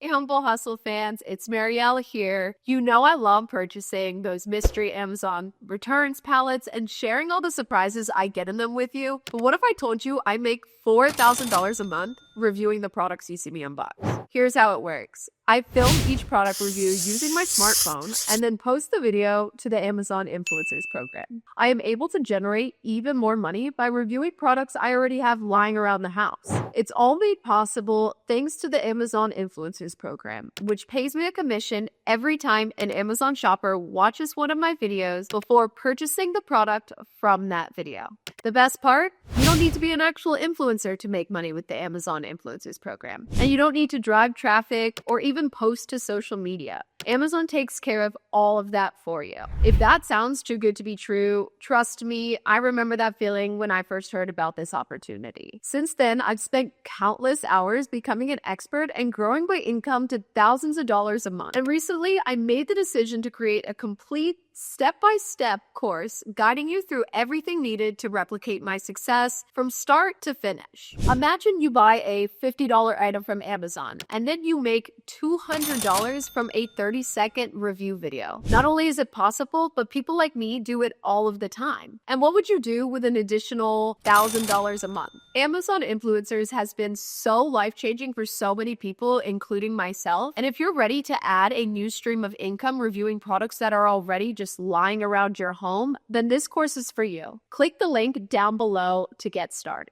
Hey, Humble Hustle fans, it's Mariel here. You know I love purchasing those mystery Amazon returns palettes and sharing all the surprises I get in them with you. But what if I told you I make $4,000 a month reviewing the products you see me unbox? Here's how it works. I film each product review using my smartphone and then post the video to the Amazon Influencers program. I am able to generate even more money by reviewing products I already have lying around the house. It's all made possible thanks to the Amazon Influencers program, which pays me a commission every time an Amazon shopper watches one of my videos before purchasing the product from that video. The best part? You don't need to be an actual influencer to make money with the Amazon Influencers program. And you don't need to drive traffic or even post to social media. Amazon takes care of all of that for you. If that sounds too good to be true, trust me, I remember that feeling when I first heard about this opportunity. Since then, I've spent countless hours becoming an expert and growing my income to thousands of dollars a month. And recently, I made the decision to create a complete step-by-step course guiding you through everything needed to replicate my success from start to finish. Imagine you buy a $50 item from Amazon and then you make $200 from a 30-second review video. Not only is it possible, but people like me do it all of the time. And what would you do with an additional $1,000 a month? Amazon Influencers has been so life-changing for so many people, including myself. And if you're ready to add a new stream of income reviewing products that are already just lying around your home, then this course is for you. Click the link down below to get started.